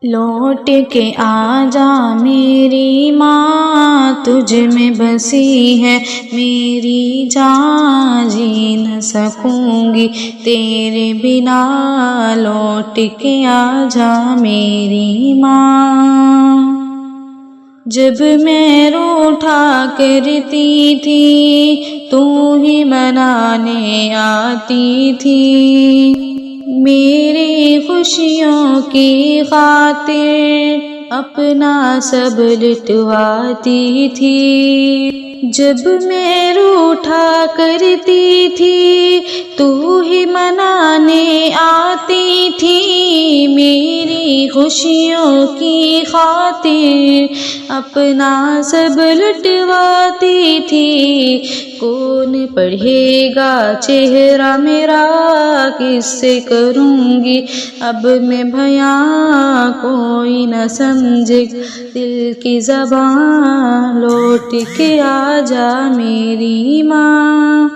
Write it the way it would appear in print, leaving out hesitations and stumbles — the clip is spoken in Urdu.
لوٹ کے آجا میری ماں، تجھ میں بسی ہے میری جان، جی نہ سکوں گی تیرے بنا، لوٹ کے آجا میری ماں۔ جب میں روٹھا کرتی تھی تو ہی منانے آتی تھی، میری خوشیوں کی خاطر اپنا سب لٹواتی تھی۔ جب میں روٹھا کرتی تھی تو ہی منانے آتی تھی، میری خوشیوں کی خاطر اپنا سب لٹواتی تھی۔ کون پڑھے گا چہرہ میرا، کس سے کروں گی اب میں بیاں، کوئی نہ سمجھے دل کی زبان، لوٹ کے آجا میری ماں۔